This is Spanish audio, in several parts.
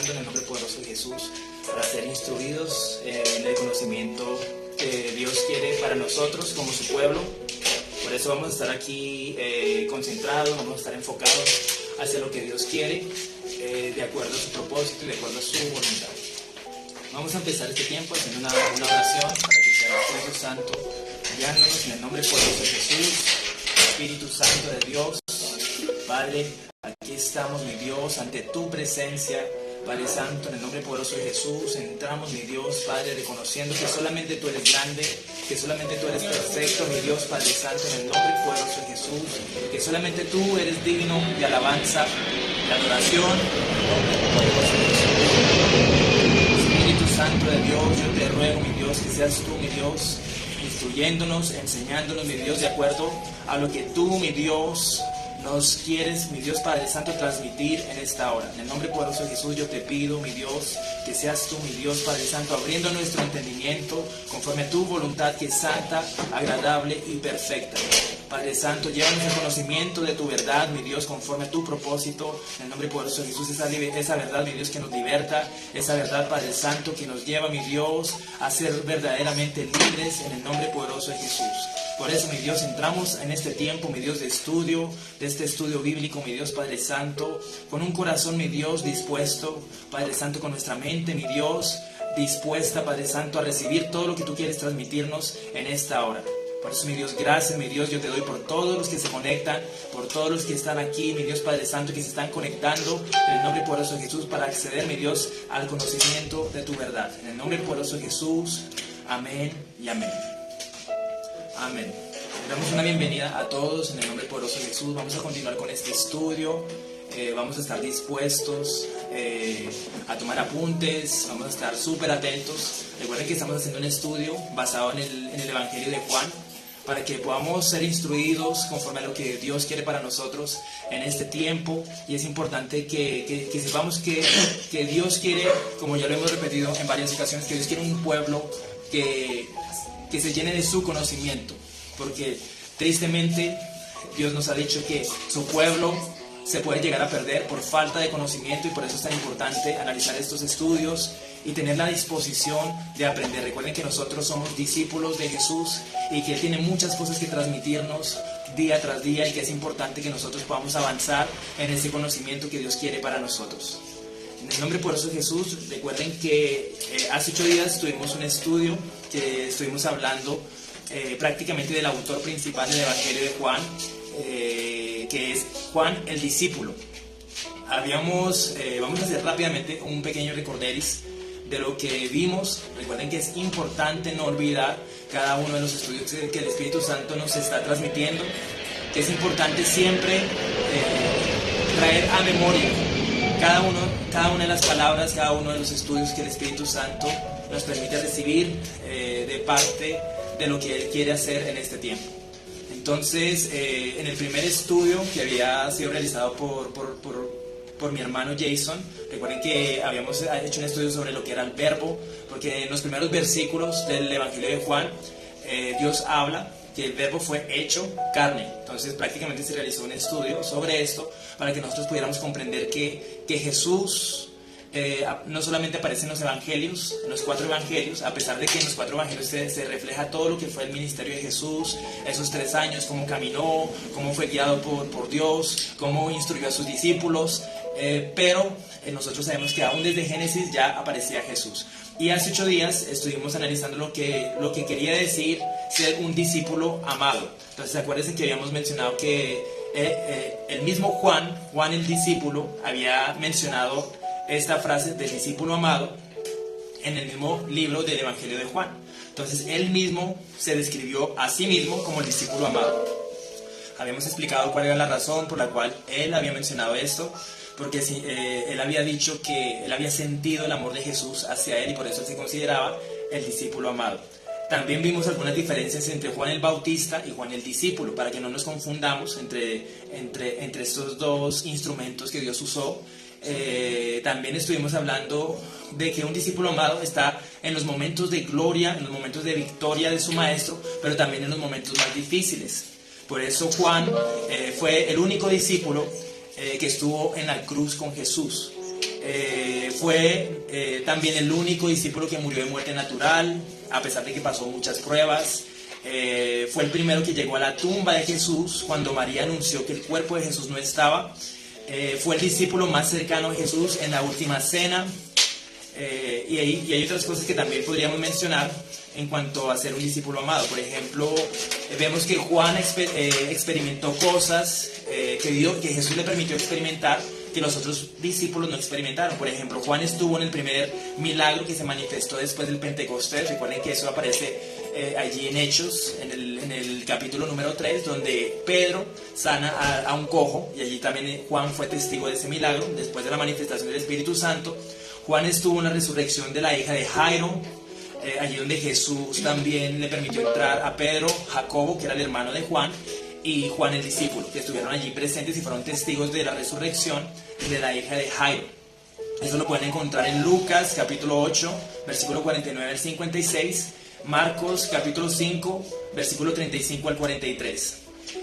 orando en el nombre poderoso de Jesús para ser instruidos en el conocimiento que Dios quiere para nosotros como su pueblo. Por eso vamos a estar aquí concentrados, vamos a estar enfocados hacia lo que Dios quiere, de acuerdo a su propósito y de acuerdo a su voluntad. Vamos a empezar este tiempo haciendo una oración para que sea el Espíritu Santo guiándonos en el nombre poderoso de Jesús. Espíritu Santo de Dios, Padre, aquí estamos, mi Dios, ante tu presencia. Padre Santo, en el nombre poderoso de Jesús, entramos, mi Dios, Padre, reconociendo que solamente tú eres grande, que solamente tú eres perfecto, mi Dios, Padre Santo, en el nombre poderoso de Jesús, que solamente tú eres digno de alabanza, de adoración, en el nombre poderoso de Jesús. Espíritu Santo de Dios, yo te ruego, mi Dios, que seas tú, mi Dios, instruyéndonos, enseñándonos, mi Dios, de acuerdo a lo que tú, mi Dios, nos quieres, mi Dios Padre Santo, transmitir en esta hora. En el nombre poderoso de Jesús yo te pido, mi Dios, que seas tú, mi Dios Padre Santo, abriendo nuestro entendimiento conforme a tu voluntad, que es santa, agradable y perfecta. Padre Santo, llévanos al conocimiento de tu verdad, mi Dios, conforme a tu propósito. En el nombre poderoso de Jesús, esa verdad, mi Dios, que nos liberta, esa verdad, Padre Santo, que nos lleva, mi Dios, a ser verdaderamente libres en el nombre poderoso de Jesús. Por eso, mi Dios, entramos en este tiempo, mi Dios, de este estudio bíblico, mi Dios Padre Santo, con un corazón, mi Dios, dispuesto, Padre Santo, con nuestra mente, mi Dios, dispuesta, Padre Santo, a recibir todo lo que tú quieres transmitirnos en esta hora. Por eso, mi Dios, gracias, mi Dios, yo te doy por todos los que se conectan, por todos los que están aquí, mi Dios Padre Santo, que se están conectando en el nombre poderoso de Jesús para acceder, mi Dios, al conocimiento de tu verdad. En el nombre poderoso de Jesús, amén y amén. Amén. Le damos una bienvenida a todos en el nombre poderoso de Jesús. Vamos a continuar con este estudio. Vamos a estar dispuestos a tomar apuntes. Vamos a estar súper atentos. Recuerden que estamos haciendo un estudio basado en el Evangelio de Juan, para que podamos ser instruidos conforme a lo que Dios quiere para nosotros en este tiempo. Y es importante que sepamos que Dios quiere, como ya lo hemos repetido en varias ocasiones, que Dios quiere un pueblo que se llene de su conocimiento, porque tristemente Dios nos ha dicho que su pueblo se puede llegar a perder por falta de conocimiento, y por eso es tan importante analizar estos estudios y tener la disposición de aprender. Recuerden que nosotros somos discípulos de Jesús y que Él tiene muchas cosas que transmitirnos día tras día, y que es importante que nosotros podamos avanzar en ese conocimiento que Dios quiere para nosotros. En el nombre poderoso de Jesús, recuerden que hace 8 días tuvimos un estudio que estuvimos hablando prácticamente del autor principal del Evangelio de Juan, que es Juan el discípulo. Vamos a hacer rápidamente un pequeño recorderis de lo que vimos. Recuerden que es importante no olvidar cada uno de los estudios que el Espíritu Santo nos está transmitiendo, que es importante siempre traer a memoria cada una de las palabras, cada uno de los estudios que el Espíritu Santo nos permite recibir de parte de lo que Él quiere hacer en este tiempo. Entonces, en el primer estudio que había sido realizado por mi hermano Jason, recuerden que habíamos hecho un estudio sobre lo que era el verbo, porque en los primeros versículos del Evangelio de Juan, Dios habla que el verbo fue hecho carne. Entonces prácticamente se realizó un estudio sobre esto para que nosotros pudiéramos comprender que Jesús no solamente aparece en los evangelios, en los 4 evangelios, a pesar de que en los 4 evangelios se refleja todo lo que fue el ministerio de Jesús, esos 3 años, cómo caminó, cómo fue guiado por Dios, cómo instruyó a sus discípulos, pero nosotros sabemos que aún desde Génesis ya aparecía Jesús. Y hace 8 días estuvimos analizando lo que quería decir ser un discípulo amado. Entonces acuérdense que habíamos mencionado que el mismo Juan el discípulo, había mencionado esta frase del discípulo amado en el mismo libro del Evangelio de Juan. Entonces él mismo se describió a sí mismo como el discípulo amado. Habíamos explicado cuál era la razón por la cual él había mencionado esto, porque él había dicho que él había sentido el amor de Jesús hacia él, y por eso él se consideraba el discípulo amado. También vimos algunas diferencias entre Juan el Bautista y Juan el discípulo, para que no nos confundamos entre estos dos instrumentos que Dios usó. También estuvimos hablando de que un discípulo amado está en los momentos de gloria, en los momentos de victoria de su maestro, pero también en los momentos más difíciles. Por eso Juan fue el único discípulo que estuvo en la cruz con Jesús. Fue también el único discípulo que murió de muerte natural, a pesar de que pasó muchas pruebas. Fue el primero que llegó a la tumba de Jesús cuando María anunció que el cuerpo de Jesús no estaba. Fue el discípulo más cercano a Jesús en la última cena. Y hay otras cosas que también podríamos mencionar en cuanto a ser un discípulo amado. Por ejemplo, vemos que Juan experimentó cosas que Jesús le permitió experimentar, que los otros discípulos no experimentaron. Por ejemplo, Juan estuvo en el primer milagro que se manifestó después del Pentecostés. Recuerden que eso aparece allí en Hechos, en el capítulo número 3, donde Pedro sana a un cojo, y allí también Juan fue testigo de ese milagro. Después de la manifestación del Espíritu Santo, Juan estuvo en la resurrección de la hija de Jairo, allí donde Jesús también le permitió entrar a Pedro, Jacobo, que era el hermano de Juan, y Juan el discípulo, que estuvieron allí presentes y fueron testigos de la resurrección de la hija de Jairo. Eso lo pueden encontrar en Lucas capítulo 8, versículo 49 al 56, Marcos capítulo 5, versículo 35 al 43.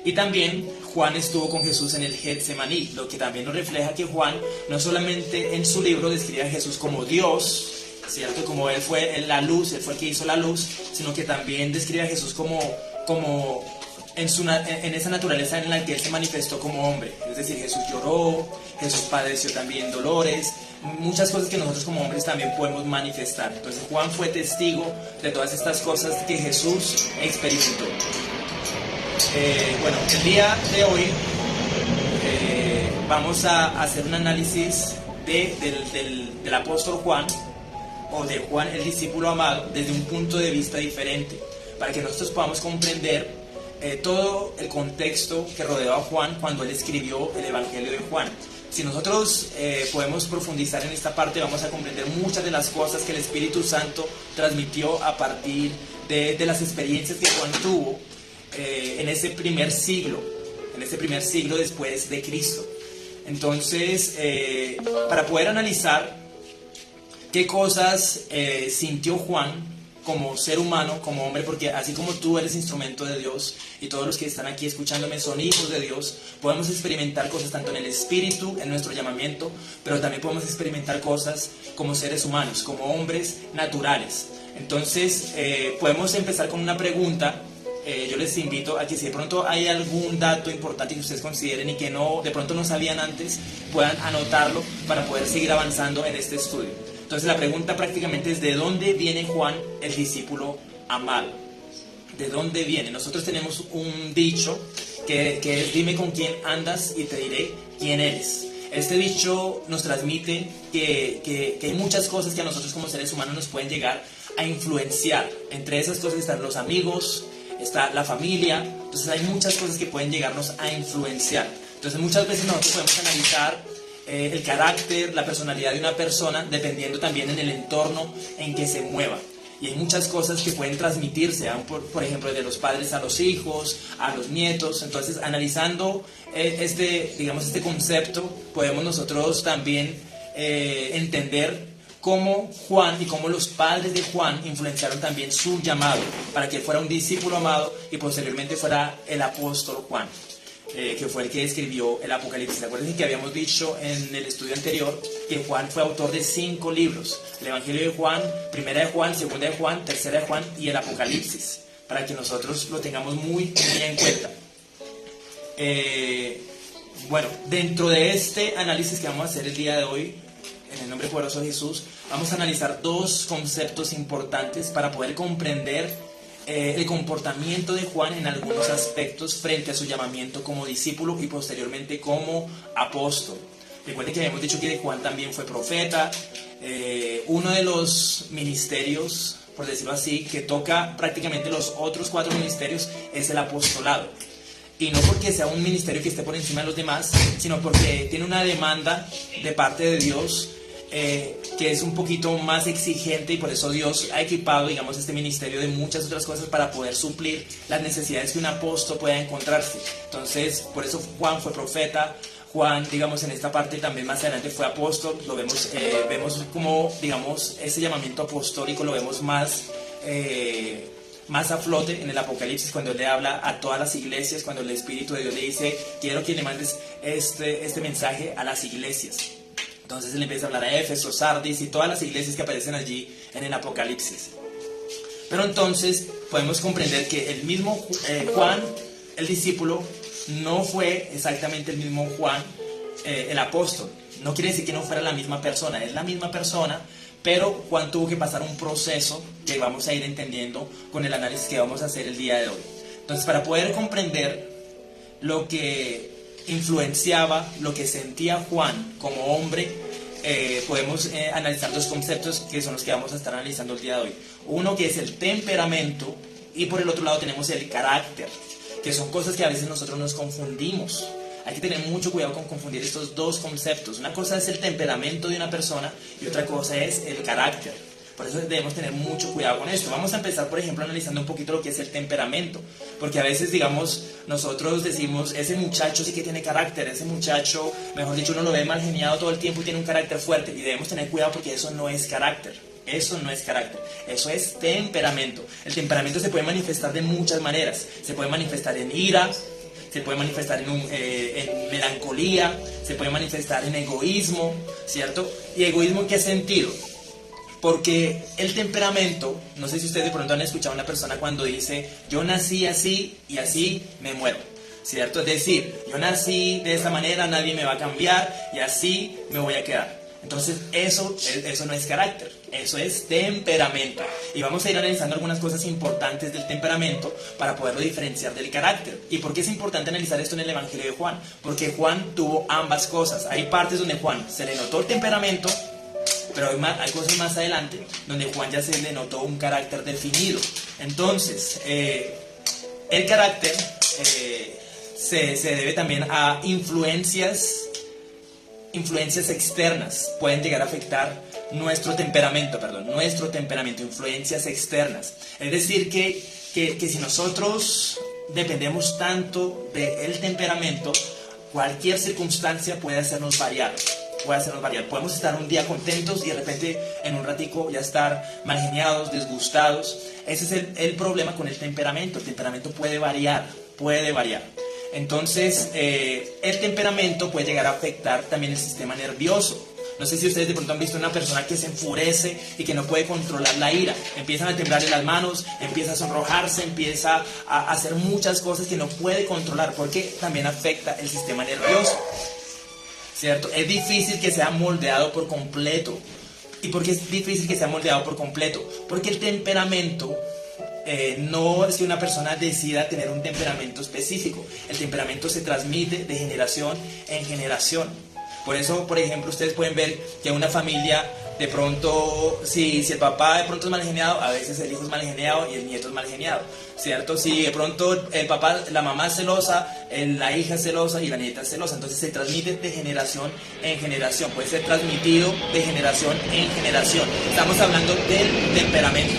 Y también Juan estuvo con Jesús en el Getsemaní, lo que también nos refleja que Juan no solamente en su libro describe a Jesús como Dios, ¿cierto? Como Él fue la luz, Él fue el que hizo la luz, sino que también describe a Jesús como en esa naturaleza en la que Él se manifestó como hombre. Es decir, Jesús lloró, Jesús padeció también dolores, muchas cosas que nosotros como hombres también podemos manifestar. Entonces Juan fue testigo de todas estas cosas que Jesús experimentó. Bueno, el día de hoy vamos a hacer un análisis del apóstol Juan, o de Juan el discípulo amado, desde un punto de vista diferente, para que nosotros podamos comprender todo el contexto que rodeó a Juan cuando él escribió el Evangelio de Juan. Si nosotros podemos profundizar en esta parte, vamos a comprender muchas de las cosas que el Espíritu Santo transmitió a partir de las experiencias que Juan tuvo en ese primer siglo después de Cristo. Entonces, para poder analizar qué cosas sintió Juan como ser humano, como hombre, porque así como tú eres instrumento de Dios y todos los que están aquí escuchándome son hijos de Dios, podemos experimentar cosas tanto en el espíritu, en nuestro llamamiento, pero también podemos experimentar cosas como seres humanos, como hombres naturales. Entonces, podemos empezar con una pregunta. Yo les invito a que si de pronto hay algún dato importante que ustedes consideren y que de pronto no sabían antes, puedan anotarlo para poder seguir avanzando en este estudio. Entonces la pregunta prácticamente es: ¿de dónde viene Juan el discípulo amado? ¿De dónde viene? Nosotros tenemos un dicho que es: dime con quién andas y te diré quién eres. Este dicho nos transmite que hay muchas cosas que a nosotros como seres humanos nos pueden llegar a influenciar. Entre esas cosas están los amigos, está la familia. Entonces hay muchas cosas que pueden llegarnos a influenciar. Entonces muchas veces nosotros podemos analizar el carácter, la personalidad de una persona dependiendo también en el entorno en que se mueva. Y hay muchas cosas que pueden transmitirse, por ejemplo, de los padres a los hijos, a los nietos. Entonces, analizando este concepto, podemos nosotros también entender cómo Juan y cómo los padres de Juan influenciaron también su llamado para que él fuera un discípulo amado y posteriormente fuera el apóstol Juan, que fue el que escribió el Apocalipsis. Acuérdense que habíamos dicho en el estudio anterior que Juan fue autor de 5 libros: el Evangelio de Juan, Primera de Juan, Segunda de Juan, Tercera de Juan y el Apocalipsis, para que nosotros lo tengamos muy en cuenta. Bueno, dentro de este análisis que vamos a hacer el día de hoy, en el nombre poderoso de Jesús, vamos a analizar 2 conceptos importantes para poder comprender el comportamiento de Juan en algunos aspectos frente a su llamamiento como discípulo y posteriormente como apóstol. Recuerden que habíamos dicho que Juan también fue profeta. Uno de los ministerios, por decirlo así, que toca prácticamente los otros 4 ministerios es el apostolado. Y no porque sea un ministerio que esté por encima de los demás, sino porque tiene una demanda de parte de Dios que es un poquito más exigente, y por eso Dios ha equipado, digamos, este ministerio de muchas otras cosas para poder suplir las necesidades que un apóstol pueda encontrarse. Entonces, por eso Juan fue profeta. Juan, digamos, en esta parte también más adelante fue apóstol. Lo vemos, vemos como, digamos, ese llamamiento apostólico lo vemos más a flote en el Apocalipsis, cuando él le habla a todas las iglesias, cuando el Espíritu de Dios le dice: quiero que le mandes este mensaje a las iglesias. Entonces él empieza a hablar a Éfeso, Sardis y todas las iglesias que aparecen allí en el Apocalipsis. Pero entonces podemos comprender que el mismo Juan, el discípulo, no fue exactamente el mismo Juan, el apóstol. No quiere decir que no fuera la misma persona, es la misma persona, pero Juan tuvo que pasar un proceso que vamos a ir entendiendo con el análisis que vamos a hacer el día de hoy. Entonces, para poder comprender lo que influenciaba, lo que sentía Juan como hombre, podemos analizar dos conceptos que son los que vamos a estar analizando el día de hoy. Uno que es el temperamento y por el otro lado tenemos el carácter, que son cosas que a veces nosotros nos confundimos. Hay que tener mucho cuidado con confundir estos dos conceptos. Una cosa es el temperamento de una persona y otra cosa es el carácter. Por eso debemos tener mucho cuidado con esto. Vamos a empezar, por ejemplo, analizando un poquito lo que es el temperamento. Porque a veces, digamos, nosotros decimos, ese muchacho sí que tiene carácter, ese muchacho, mejor dicho, uno lo ve mal geniado todo el tiempo y tiene un carácter fuerte. Y debemos tener cuidado porque eso no es carácter. Eso no es carácter, eso es temperamento. El temperamento se puede manifestar de muchas maneras. Se puede manifestar en ira, se puede manifestar en melancolía, se puede manifestar en egoísmo, ¿cierto? ¿Y egoísmo en qué sentido? Porque el temperamento, no sé si ustedes de pronto han escuchado a una persona cuando dice, yo nací así y así me muero, ¿cierto? Es decir, yo nací de esa manera, nadie me va a cambiar y así me voy a quedar. Entonces eso no es carácter, eso es temperamento. Y vamos a ir analizando algunas cosas importantes del temperamento para poderlo diferenciar del carácter. ¿Y por qué es importante analizar esto en el Evangelio de Juan? Porque Juan tuvo ambas cosas. Hay partes donde Juan se le notó el temperamento, pero hay cosas más adelante donde Juan ya se le notó un carácter definido. Entonces, el carácter se debe también a influencias externas. Pueden llegar a afectar nuestro temperamento, influencias externas. Es decir, que si nosotros dependemos tanto del temperamento, cualquier circunstancia puede hacernos variar. Podemos estar un día contentos y de repente en un ratico ya estar mal geniados, disgustados. Ese es el problema con el temperamento. El temperamento puede variar. Entonces, el temperamento puede llegar a afectar también el sistema nervioso. No sé si ustedes de pronto han visto una persona que se enfurece y que no puede controlar la ira. Empiezan a temblarle las manos, empieza a sonrojarse, empieza a hacer muchas cosas que no puede controlar porque también afecta el sistema nervioso, ¿cierto? Es difícil que sea moldeado por completo. ¿Y por qué es difícil que sea moldeado por completo? Porque el temperamento no es que una persona decida tener un temperamento específico. El temperamento se transmite de generación en generación. Por eso, por ejemplo, ustedes pueden ver que una familia, de pronto, si el papá de pronto es mal geniado, a veces el hijo es mal geniado y el nieto es mal geniado, ¿cierto? Si de pronto la mamá es celosa, la hija es celosa y la nieta es celosa. Entonces se transmite de generación en generación. Puede ser transmitido de generación en generación. Estamos hablando del temperamento.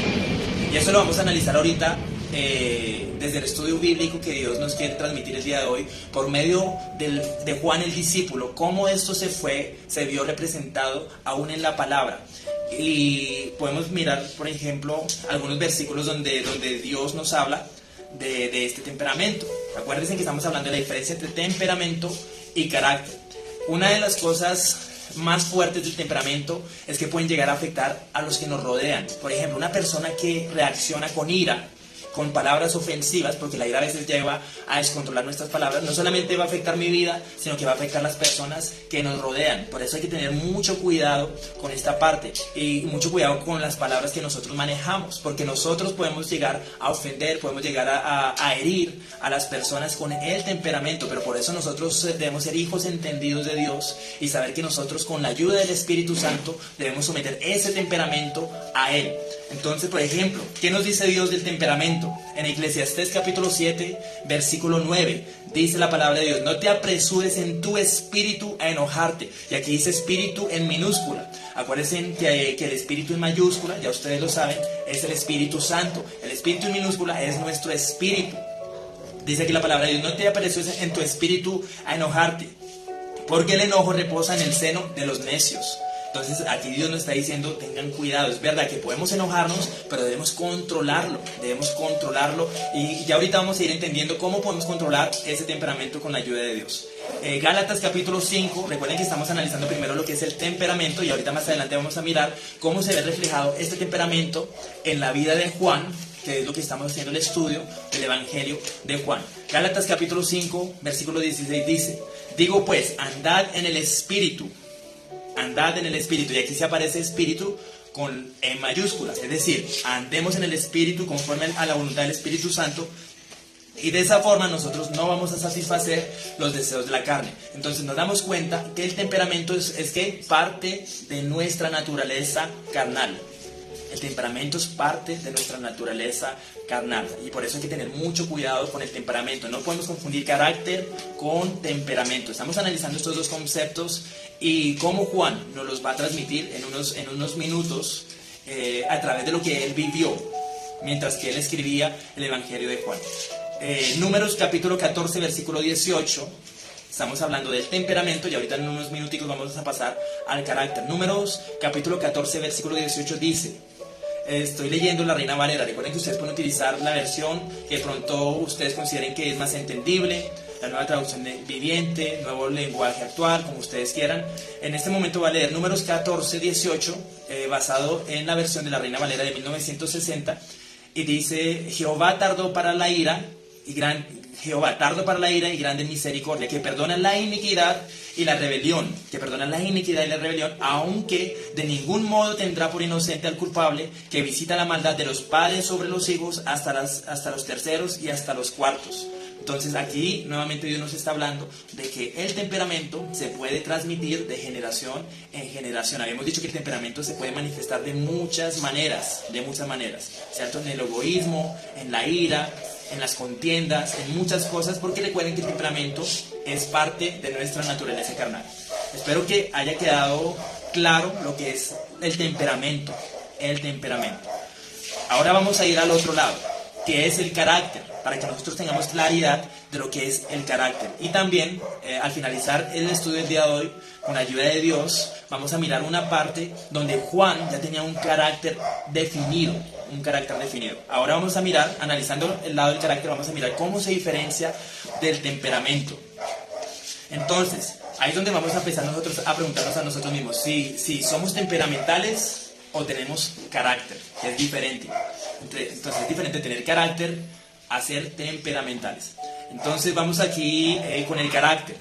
Y eso lo vamos a analizar ahorita desde el estudio bíblico que Dios nos quiere transmitir el día de hoy por medio de Juan el discípulo, cómo esto se vio representado aún en la palabra. Y podemos mirar, por ejemplo, algunos versículos donde Dios nos habla de este temperamento. Acuérdense que estamos hablando de la diferencia entre temperamento y carácter. Una de las cosas más fuertes del temperamento es que pueden llegar a afectar a los que nos rodean. Por ejemplo, una persona que reacciona con ira, con palabras ofensivas, porque la ira a veces lleva a descontrolar nuestras palabras, no solamente va a afectar mi vida, sino que va a afectar a las personas que nos rodean. Por eso hay que tener mucho cuidado con esta parte y mucho cuidado con las palabras que nosotros manejamos, porque nosotros podemos llegar a ofender, podemos llegar a herir a las personas con el temperamento, pero por eso nosotros debemos ser hijos entendidos de Dios y saber que nosotros con la ayuda del Espíritu Santo debemos someter ese temperamento a Él. Entonces, por ejemplo, ¿qué nos dice Dios del temperamento? En Eclesiastés capítulo 7, versículo 9, dice la palabra de Dios: no te apresures en tu espíritu a enojarte. Y aquí dice espíritu en minúscula. Acuérdense que el espíritu en mayúscula, ya ustedes lo saben, es el Espíritu Santo. El espíritu en minúscula es nuestro espíritu. Dice aquí la palabra de Dios: no te apresures en tu espíritu a enojarte, porque el enojo reposa en el seno de los necios. Entonces aquí Dios nos está diciendo, tengan cuidado. Es verdad que podemos enojarnos, pero debemos controlarlo, y ya ahorita vamos a ir entendiendo cómo podemos controlar ese temperamento con la ayuda de Dios. Gálatas capítulo 5, recuerden que estamos analizando primero lo que es el temperamento y ahorita más adelante vamos a mirar cómo se ve reflejado este temperamento en la vida de Juan, que es lo que estamos haciendo el estudio del Evangelio de Juan. Gálatas capítulo 5, versículo 16 dice: digo pues, andad en el Espíritu, y aquí se aparece Espíritu en mayúsculas, es decir, andemos en el Espíritu conforme a la voluntad del Espíritu Santo. Y de esa forma nosotros no vamos a satisfacer los deseos de la carne. Entonces nos damos cuenta que el temperamento es que parte de nuestra naturaleza carnal. El temperamento es parte de nuestra naturaleza carnal. Y por eso hay que tener mucho cuidado con el temperamento. No podemos confundir carácter con temperamento. Estamos analizando estos dos conceptos y cómo Juan nos los va a transmitir en unos minutos a través de lo que él vivió mientras que él escribía el Evangelio de Juan. Números capítulo 14 versículo 18, estamos hablando del temperamento y ahorita en unos minuticos vamos a pasar al carácter. Números capítulo 14 versículo 18 dice, estoy leyendo la Reina Valera, recuerden que ustedes pueden utilizar la versión que de pronto ustedes consideren que es más entendible, la nueva traducción de viviente, nuevo lenguaje actual, como ustedes quieran. En este momento va a leer Números 14 18, basado en la versión de la Reina Valera de 1960, y dice: Jehová tardó para la ira y grande misericordia, que perdona la iniquidad y la rebelión, aunque de ningún modo tendrá por inocente al culpable, que visita la maldad de los padres sobre los hijos hasta los terceros y hasta los cuartos. Entonces aquí nuevamente Dios nos está hablando de que el temperamento se puede transmitir de generación en generación. Habíamos dicho que el temperamento se puede manifestar de muchas maneras, ¿cierto? En el egoísmo, en la ira, en las contiendas, en muchas cosas, porque recuerden que el temperamento es parte de nuestra naturaleza carnal. Espero que haya quedado claro lo que es el temperamento. Ahora vamos a ir al otro lado, que es el carácter, para que nosotros tengamos claridad de lo que es el carácter. Y también, al finalizar el estudio del día de hoy, con la ayuda de Dios, vamos a mirar una parte donde Juan ya tenía un carácter definido. Ahora vamos a mirar, analizando el lado del carácter, vamos a mirar cómo se diferencia del temperamento. Entonces, ahí es donde vamos a empezar nosotros a preguntarnos a nosotros mismos si somos temperamentales o tenemos carácter, que es diferente. Entonces es diferente tener carácter a ser temperamentales. Entonces vamos aquí con el carácter.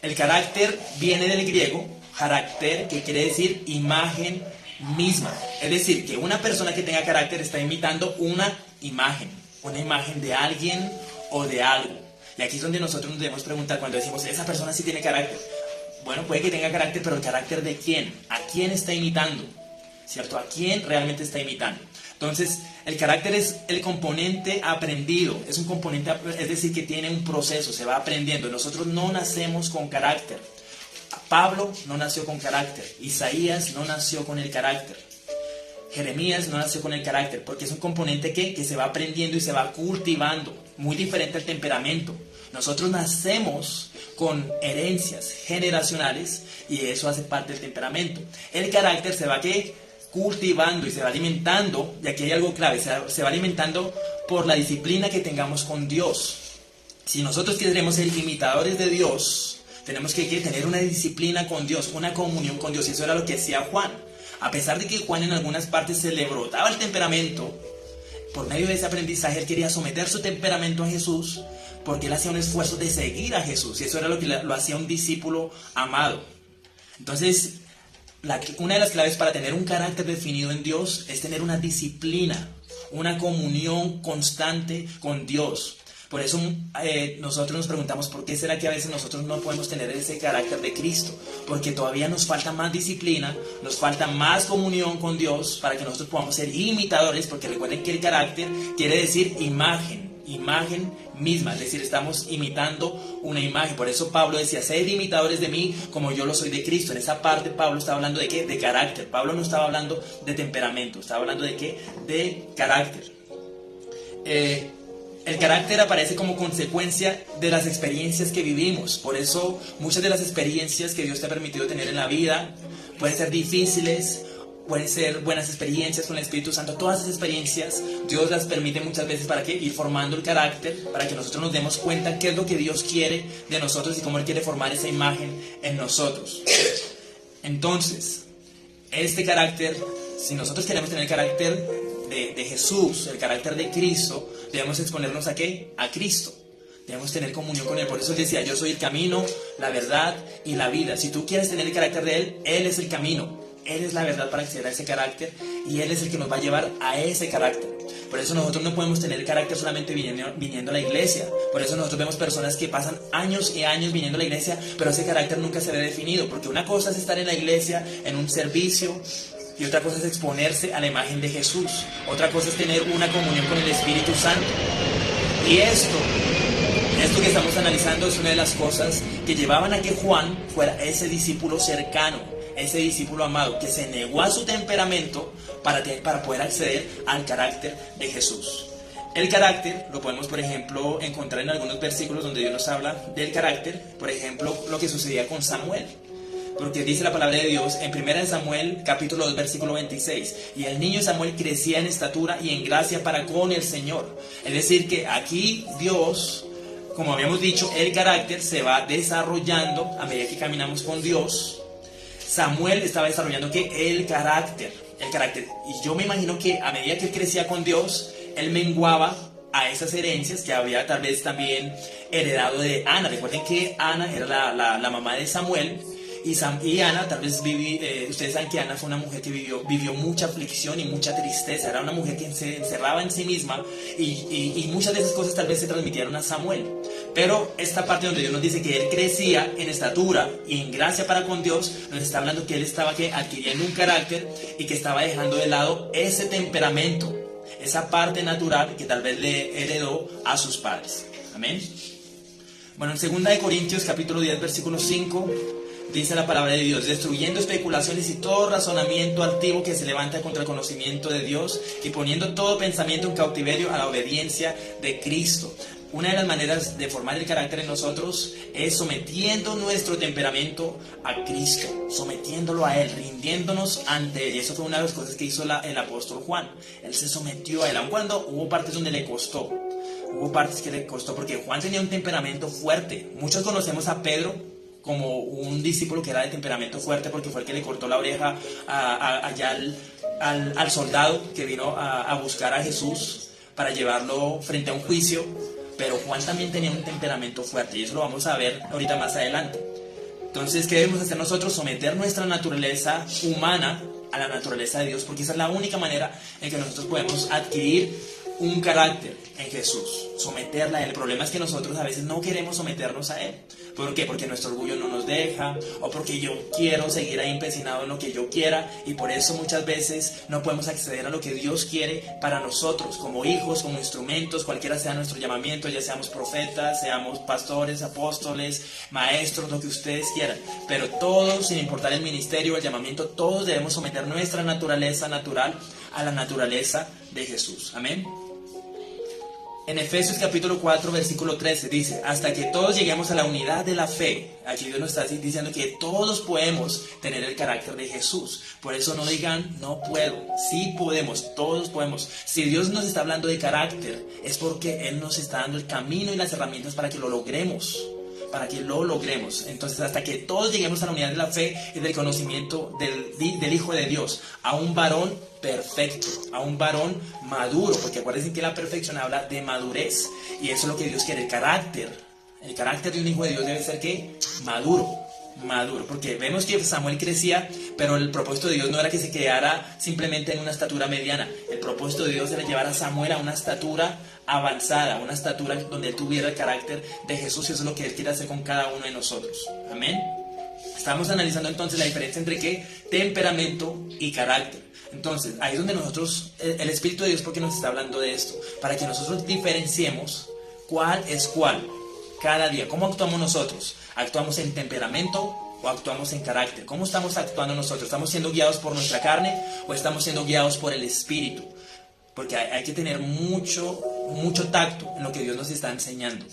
El carácter viene del griego carácter, que quiere decir imagen misma. Es decir, que una persona que tenga carácter está imitando una imagen de alguien o de algo. Y aquí es donde nosotros nos debemos preguntar cuando decimos, esa persona sí tiene carácter. Bueno, puede que tenga carácter, pero ¿el carácter de quién? ¿A quién está imitando? ¿Cierto? ¿A quién realmente está imitando? Entonces, el carácter es el componente aprendido, es un componente, es decir, que tiene un proceso, se va aprendiendo. Nosotros no nacemos con carácter. Pablo no nació con carácter, Isaías no nació con el carácter, Jeremías no nació con el carácter, porque es un componente que se va aprendiendo y se va cultivando, muy diferente al temperamento. Nosotros nacemos con herencias generacionales y eso hace parte del temperamento. El carácter se va cultivando y se va alimentando, y aquí hay algo clave, se va alimentando por la disciplina que tengamos con Dios. Si nosotros queremos ser imitadores de Dios, tenemos que tener una disciplina con Dios, una comunión con Dios, y eso era lo que hacía Juan. A pesar de que Juan en algunas partes se le brotaba el temperamento, por medio de ese aprendizaje él quería someter su temperamento a Jesús, porque él hacía un esfuerzo de seguir a Jesús, y eso era lo que lo hacía un discípulo amado. Entonces, una de las claves para tener un carácter definido en Dios es tener una disciplina, una comunión constante con Dios. Por eso nosotros nos preguntamos por qué será que a veces nosotros no podemos tener ese carácter de Cristo, porque todavía nos falta más disciplina, nos falta más comunión con Dios para que nosotros podamos ser imitadores, porque recuerden que el carácter quiere decir imagen misma, es decir, estamos imitando una imagen. Por eso Pablo decía, sed imitadores de mí como yo lo soy de Cristo. En esa parte Pablo estaba hablando de ¿qué? De carácter. Pablo no estaba hablando de temperamento, estaba hablando de ¿qué? De carácter. El carácter aparece como consecuencia de las experiencias que vivimos. Por eso muchas de las experiencias que Dios te ha permitido tener en la vida pueden ser difíciles, pueden ser buenas experiencias con el Espíritu Santo. Todas esas experiencias Dios las permite muchas veces para que ir formando el carácter, para que nosotros nos demos cuenta qué es lo que Dios quiere de nosotros y cómo Él quiere formar esa imagen en nosotros. Entonces, este carácter, si nosotros queremos tener el carácter de Jesús, el carácter de Cristo, debemos exponernos ¿a qué? A Cristo. Debemos tener comunión con Él. Por eso Él decía, yo soy el camino, la verdad y la vida. Si tú quieres tener el carácter de Él, Él es el camino. Él es la verdad para acceder a ese carácter y Él es el que nos va a llevar a ese carácter. Por eso nosotros no podemos tener el carácter solamente viniendo a la iglesia. Por eso nosotros vemos personas que pasan años y años viniendo a la iglesia, pero ese carácter nunca se ve definido. Porque una cosa es estar en la iglesia, en un servicio, y otra cosa es exponerse a la imagen de Jesús. Otra cosa es tener una comunión con el Espíritu Santo. Y esto que estamos analizando es una de las cosas que llevaban a que Juan fuera ese discípulo cercano, ese discípulo amado, que se negó a su temperamento para poder acceder al carácter de Jesús. El carácter lo podemos, por ejemplo, encontrar en algunos versículos donde Dios nos habla del carácter. Por ejemplo, lo que sucedía con Samuel. Porque dice la palabra de Dios en 1 Samuel capítulo 2 versículo 26: y el niño Samuel crecía en estatura y en gracia para con el Señor. Es decir, que aquí Dios, como habíamos dicho, el carácter se va desarrollando a medida que caminamos con Dios. Samuel estaba desarrollando ¿qué? El carácter. Y yo me imagino que a medida que él crecía con Dios, él menguaba a esas herencias que había tal vez también heredado de Ana. Recuerden que Ana era la mamá de Samuel. Y Ana, tal vez ustedes saben que Ana fue una mujer que vivió mucha aflicción y mucha tristeza. Era una mujer que se encerraba en sí misma y muchas de esas cosas tal vez se transmitieron a Samuel. Pero esta parte donde Dios nos dice que él crecía en estatura y en gracia para con Dios, nos está hablando que él estaba adquiriendo un carácter y que estaba dejando de lado ese temperamento, esa parte natural que tal vez le heredó a sus padres. Amén. Bueno, en 2 Corintios capítulo 10 versículo 5 dice la palabra de Dios: destruyendo especulaciones y todo razonamiento altivo que se levanta contra el conocimiento de Dios, y poniendo todo pensamiento en cautiverio a la obediencia de Cristo. Una de las maneras de formar el carácter en nosotros es sometiendo nuestro temperamento a Cristo, sometiéndolo a Él, rindiéndonos ante Él. Y eso fue una de las cosas que hizo el apóstol Juan. Él se sometió a Él, aun cuando hubo partes donde le costó. Hubo partes que le costó porque Juan tenía un temperamento fuerte. Muchos conocemos a Pedro como un discípulo que era de temperamento fuerte, porque fue el que le cortó la oreja allá al soldado que vino a buscar a Jesús para llevarlo frente a un juicio. Pero Juan también tenía un temperamento fuerte, y eso lo vamos a ver ahorita más adelante. Entonces, ¿qué debemos hacer nosotros? Someter nuestra naturaleza humana a la naturaleza de Dios, porque esa es la única manera en que nosotros podemos adquirir un carácter en Jesús, someterla a Él. El problema es que nosotros a veces no queremos someternos a Él. ¿Por qué? Porque nuestro orgullo no nos deja, o porque yo quiero seguir ahí empecinado en lo que yo quiera, y por eso muchas veces no podemos acceder a lo que Dios quiere para nosotros, como hijos, como instrumentos, cualquiera sea nuestro llamamiento, ya seamos profetas, seamos pastores, apóstoles, maestros, lo que ustedes quieran. Pero todos, sin importar el ministerio, el llamamiento, todos debemos someter nuestra naturaleza natural a la naturaleza de Jesús. Amén. En Efesios capítulo 4 versículo 13 dice: hasta que todos lleguemos a la unidad de la fe. Aquí Dios nos está diciendo que todos podemos tener el carácter de Jesús. Por eso no digan no puedo. Sí podemos, todos podemos. Si Dios nos está hablando de carácter, es porque Él nos está dando el camino y las herramientas para que lo logremos. Entonces, hasta que todos lleguemos a la unidad de la fe y del conocimiento del Hijo de Dios, a un varón perfecto, a un varón maduro, porque acuérdense que la perfección habla de madurez, y eso es lo que Dios quiere. El carácter de un hijo de Dios debe ser ¿qué? Maduro, porque vemos que Samuel crecía, pero el propósito de Dios no era que se quedara simplemente en una estatura mediana. El propósito de Dios era llevar a Samuel a una estatura avanzada, una estatura donde él tuviera el carácter de Jesús, y eso es lo que Él quiere hacer con cada uno de nosotros. Amén. Estamos analizando entonces la diferencia entre ¿qué? Temperamento y carácter. Entonces, ahí es donde nosotros, el Espíritu de Dios, ¿por qué nos está hablando de esto? Para que nosotros diferenciemos cuál es cuál cada día. ¿Cómo actuamos nosotros? ¿Actuamos en temperamento o actuamos en carácter? ¿Cómo estamos actuando nosotros? ¿Estamos siendo guiados por nuestra carne o estamos siendo guiados por el Espíritu? Porque hay que tener mucho tacto en lo que Dios nos está enseñando.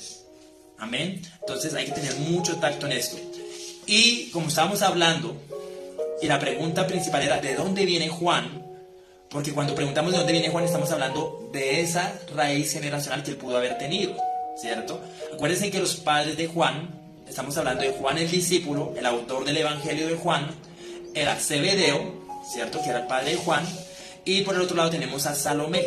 Amén. Entonces hay que tener mucho tacto en esto. Y como estábamos hablando, Y la pregunta principal era, ¿de dónde viene Juan? Porque cuando preguntamos de dónde viene Juan, estamos hablando de esa raíz generacional que él pudo haber tenido, ¿cierto? Acuérdense que los padres de Juan, estamos hablando de Juan el discípulo, el autor del Evangelio de Juan, era Zebedeo, ¿cierto? Que era el padre de Juan. Y por el otro lado tenemos a Salomé.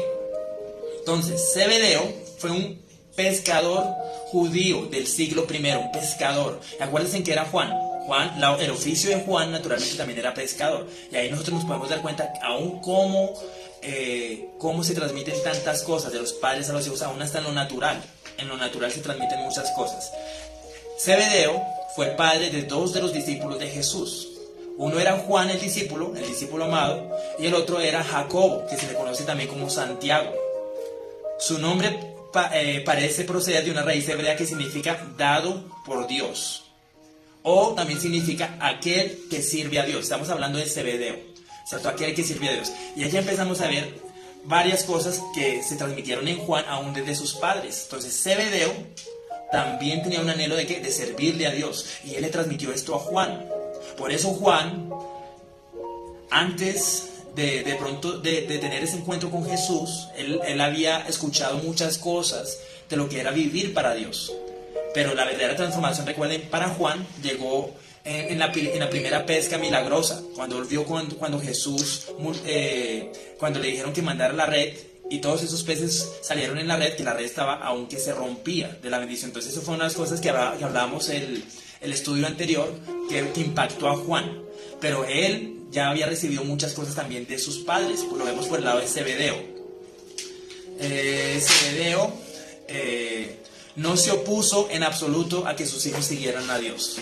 Entonces, Zebedeo fue un pescador judío del siglo I, un pescador. Y acuérdense que era Juan. El oficio de Juan naturalmente también era pescador. Y ahí nosotros nos podemos dar cuenta aún cómo se transmiten tantas cosas de los padres a los hijos, aún hasta en lo natural. En lo natural se transmiten muchas cosas. Zebedeo fue padre de dos de los discípulos de Jesús. Uno era Juan el discípulo amado, y el otro era Jacobo, que se le conoce también como Santiago. Su nombre parece proceder de una raíz hebrea que significa dado por Dios, o también significa aquel que sirve a Dios. Estamos hablando de Zebedeo, ¿cierto? Aquel que sirve a Dios. Y allá empezamos a ver varias cosas que se transmitieron en Juan aún desde sus padres. Entonces Zebedeo también tenía un anhelo de servirle a Dios, y él le transmitió esto a Juan. Por eso Juan, antes de tener ese encuentro con Jesús, él había escuchado muchas cosas de lo que era vivir para Dios. Pero la verdadera transformación, recuerden, para Juan llegó en la primera pesca milagrosa, cuando él vio cuando Jesús, cuando le dijeron que mandara la red, y todos esos peces salieron en la red, que la red estaba, aunque se rompía de la bendición. Entonces eso fue una de las cosas que hablábamos el estudio anterior, que impactó a Juan. Pero él ya había recibido muchas cosas también de sus padres. Lo vemos por el lado de Zebedeo. Zebedeo no se opuso en absoluto a que sus hijos siguieran a Dios.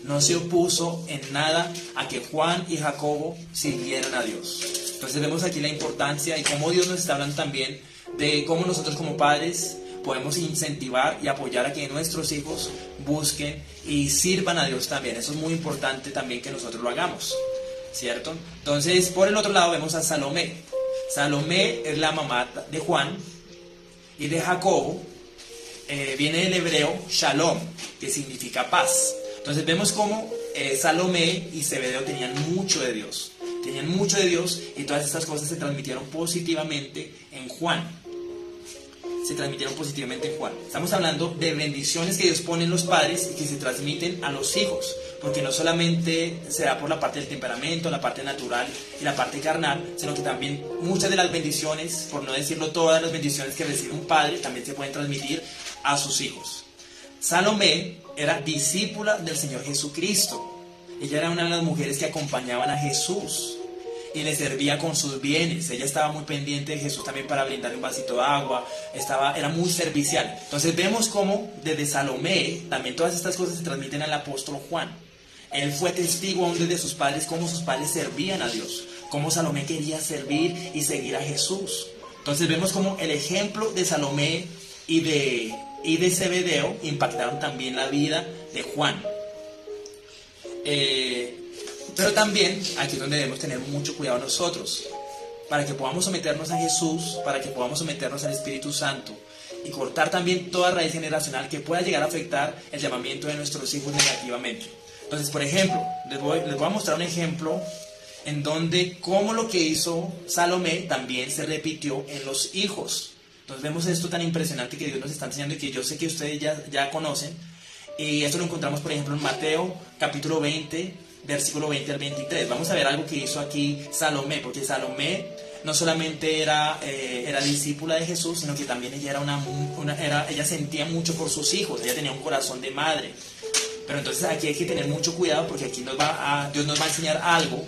No se opuso en nada a que Juan y Jacobo siguieran a Dios. Entonces vemos aquí la importancia y cómo Dios nos está hablando también de cómo nosotros como padres podemos incentivar y apoyar a que nuestros hijos busquen y sirvan a Dios también. Eso es muy importante también que nosotros lo hagamos, ¿cierto? Entonces, por el otro lado vemos a Salomé. Salomé es la mamá de Juan y de Jacobo. Viene del hebreo shalom, que significa paz. Entonces vemos cómo Salomé y Zebedeo tenían mucho de Dios. Tenían mucho de Dios, y todas estas cosas se transmitieron positivamente en Juan. Estamos hablando de bendiciones que Dios pone en los padres y que se transmiten a los hijos, porque no solamente se da por la parte del temperamento, la parte natural y la parte carnal, sino que también muchas de las bendiciones, por no decirlo todas las bendiciones que recibe un padre, también se pueden transmitir a sus hijos. Salomé era discípula del Señor Jesucristo. Ella era una de las mujeres que acompañaban a Jesús y le servía con sus bienes. Ella estaba muy pendiente de Jesús también para brindarle un vasito de agua. Era muy servicial. Entonces vemos cómo desde Salomé también todas estas cosas se transmiten al apóstol Juan. Él fue testigo aún desde sus padres, cómo sus padres servían a Dios, cómo Salomé quería servir y seguir a Jesús. Entonces vemos cómo el ejemplo de Salomé y de Zebedeo impactaron también la vida de Juan. Pero también aquí es donde debemos tener mucho cuidado nosotros, para que podamos someternos a Jesús, para que podamos someternos al Espíritu Santo y cortar también toda raíz generacional que pueda llegar a afectar el llamamiento de nuestros hijos negativamente. Entonces, por ejemplo, les voy a mostrar un ejemplo en donde cómo lo que hizo Salomé también se repitió en los hijos. Entonces vemos esto tan impresionante que Dios nos está enseñando y que yo sé que ustedes ya conocen. Y esto lo encontramos, por ejemplo, en Mateo capítulo 20, versículo 20 al 23. Vamos a ver algo que hizo aquí Salomé, porque Salomé no solamente era discípula de Jesús, sino que también ella ella sentía mucho por sus hijos. Ella tenía un corazón de madre. Pero entonces aquí hay que tener mucho cuidado, porque aquí Dios nos va a enseñar algo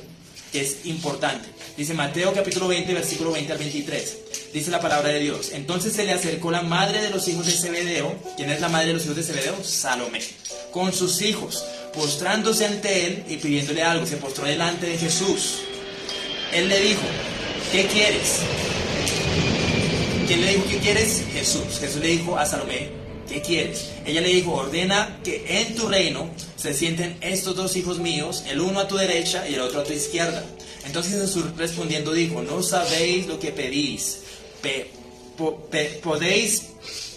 que es importante. Dice Mateo capítulo 20, versículo 20 al 23. Dice la palabra de Dios: entonces se le acercó la madre de los hijos de Zebedeo. ¿Quién es la madre de los hijos de Zebedeo? Salomé. Con sus hijos, postrándose ante él y pidiéndole algo. Se postró delante de Jesús. Él le dijo: ¿qué quieres? ¿Quién le dijo qué quieres? Jesús. Jesús le dijo a Salomé: ¿qué quieres? Ella le dijo: ordena que en tu reino se sienten estos dos hijos míos, el uno a tu derecha y el otro a tu izquierda. Entonces Jesús respondiendo dijo: no sabéis lo que pedís. ¿Podéis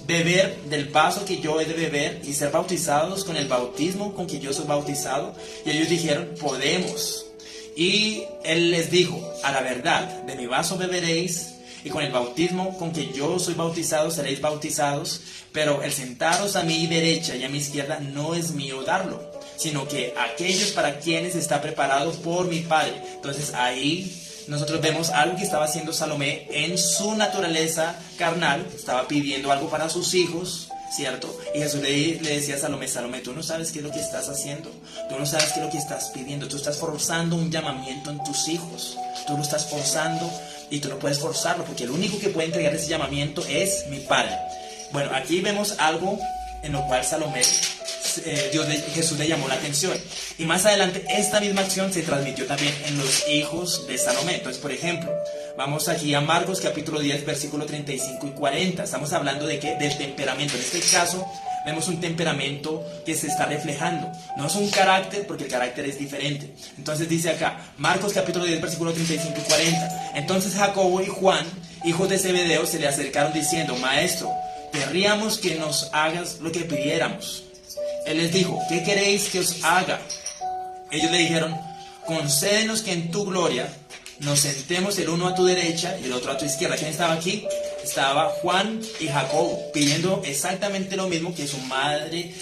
beber del vaso que yo he de beber y ser bautizados con el bautismo con que yo soy bautizado? Y ellos dijeron: podemos. Y él les dijo: a la verdad, de mi vaso beberéis, y con el bautismo con que yo soy bautizado seréis bautizados, pero el sentaros a mi derecha y a mi izquierda no es mío darlo, sino que aquellos para quienes está preparado por mi Padre. Entonces ahí nosotros vemos algo que estaba haciendo Salomé en su naturaleza carnal. Estaba pidiendo algo para sus hijos, ¿cierto? Y Jesús le decía a Salomé: Salomé, tú no sabes qué es lo que estás haciendo, tú no sabes qué es lo que estás pidiendo, tú estás forzando un llamamiento en tus hijos, tú lo estás forzando y tú no puedes forzarlo, porque el único que puede entregar ese llamamiento es mi Padre. Bueno, aquí vemos algo en lo cual Salomé, Jesús le llamó la atención, y más adelante esta misma acción se transmitió también en los hijos de Salomé. Entonces, por ejemplo, vamos aquí a Marcos capítulo 10 versículo 35 y 40. Estamos hablando de qué, del temperamento. En este caso vemos un temperamento que se está reflejando, no es un carácter, porque el carácter es diferente. Entonces dice acá, Marcos capítulo 10 versículo 35 y 40: entonces Jacobo y Juan, hijos de Zebedeo, se le acercaron diciendo: Maestro, querríamos que nos hagas lo que pidiéramos. Él les dijo: ¿qué queréis que os haga? Ellos le dijeron: concédenos que en tu gloria nos sentemos el uno a tu derecha y el otro a tu izquierda. ¿Quién estaba aquí? Estaba Juan y Jacobo, pidiendo exactamente lo mismo que su madre,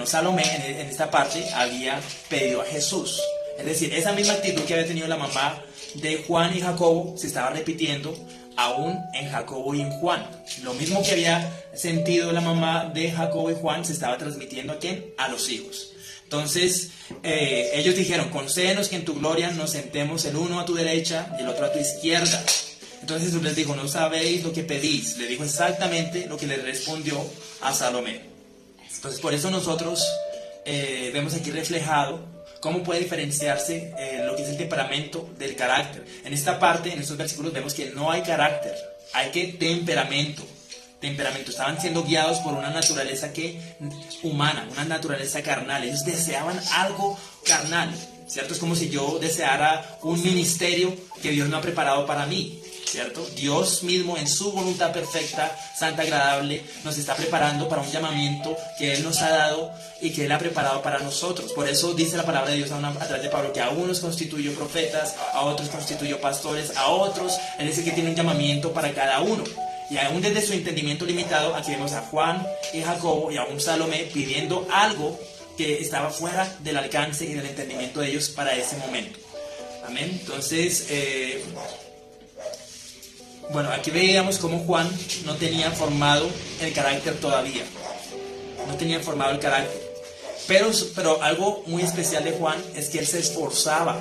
Salomé en esta parte había pedido a Jesús. Es decir, esa misma actitud que había tenido la mamá de Juan y Jacobo se estaba repitiendo aún en Jacobo y en Juan. Lo mismo que había sentido la mamá de Jacobo y Juan se estaba transmitiendo ¿a quién? A los hijos. Entonces ellos dijeron: concédenos que en tu gloria nos sentemos el uno a tu derecha y el otro a tu izquierda. Entonces Jesús les dijo: no sabéis lo que pedís. Le dijo exactamente lo que le respondió a Salomé. Entonces por eso nosotros vemos aquí reflejado cómo puede diferenciarse lo que es el temperamento del carácter. En esta parte, en estos versículos, vemos que no hay carácter, hay que temperamento. Estaban siendo guiados por una naturaleza humana, una naturaleza carnal. Ellos deseaban algo carnal, ¿cierto? Es como si yo deseara un ministerio que Dios no ha preparado para mí, ¿cierto? Dios mismo, en su voluntad perfecta, santa, agradable, nos está preparando para un llamamiento que Él nos ha dado y que Él ha preparado para nosotros. Por eso dice la palabra de Dios a través de Pablo que a unos constituyó profetas, a otros constituyó pastores, a otros Él dice que tiene un llamamiento para cada uno. Y aún desde su entendimiento limitado, aquí vemos a Juan y Jacobo y a un Salomé pidiendo algo que estaba fuera del alcance y del entendimiento de ellos para ese momento. Amén. Entonces, aquí veíamos cómo Juan no tenía formado el carácter todavía. No tenía formado el carácter. Pero algo muy especial de Juan es que él se esforzaba.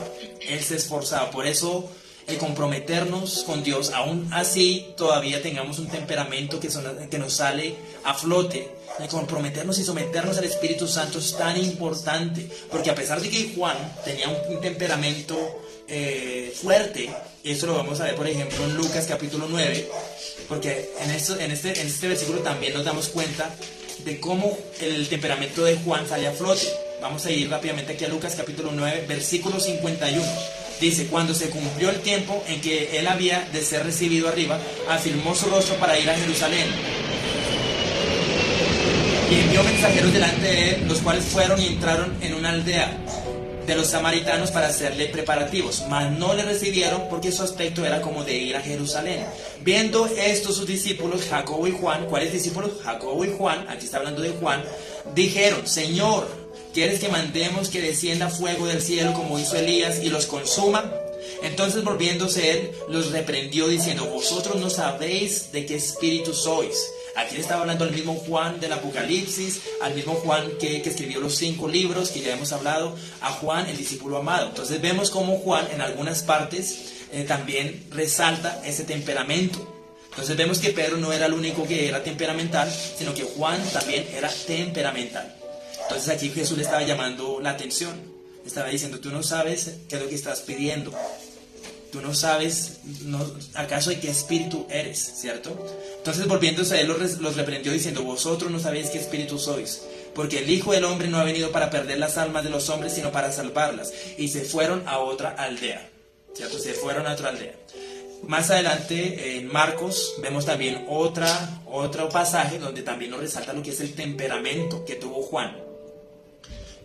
Por eso el comprometernos con Dios, aún así todavía tengamos un temperamento que nos sale a flote. El comprometernos y someternos al Espíritu Santo es tan importante, porque a pesar de que Juan tenía un temperamento fuerte, esto lo vamos a ver por ejemplo en Lucas capítulo 9, porque en este versículo también nos damos cuenta de cómo el temperamento de Juan sale a flote. Vamos a ir rápidamente aquí a Lucas capítulo 9, versículo 51. Dice: cuando se cumplió el tiempo en que él había de ser recibido arriba, afirmó su rostro para ir a Jerusalén. Y envió mensajeros delante de él, los cuales fueron y entraron en una aldea de los samaritanos para hacerle preparativos, mas no le recibieron porque su aspecto era como de ir a Jerusalén. Viendo esto sus discípulos, Jacobo y Juan, ¿cuáles discípulos? Jacobo y Juan, aquí está hablando de Juan, dijeron: Señor, ¿quieres que mandemos que descienda fuego del cielo como hizo Elías y los consuma? Entonces volviéndose él, los reprendió diciendo: vosotros no sabéis de qué espíritu sois. Aquí le estaba hablando al mismo Juan del Apocalipsis, al mismo Juan que escribió los 5 libros que ya hemos hablado, a Juan el discípulo amado. Entonces vemos cómo Juan en algunas partes también resalta ese temperamento. Entonces vemos que Pedro no era el único que era temperamental, sino que Juan también era temperamental. Entonces aquí Jesús le estaba llamando la atención, le estaba diciendo: tú no sabes qué es lo que estás pidiendo, tú no sabes acaso de qué espíritu eres, ¿cierto? Entonces volviéndose a él los reprendió diciendo: vosotros no sabéis qué espíritu sois, porque el Hijo del Hombre no ha venido para perder las almas de los hombres, sino para salvarlas. Y se fueron a otra aldea, ¿cierto? Se fueron a otra aldea. Más adelante en Marcos vemos también otro pasaje donde también nos resalta lo que es el temperamento que tuvo Juan.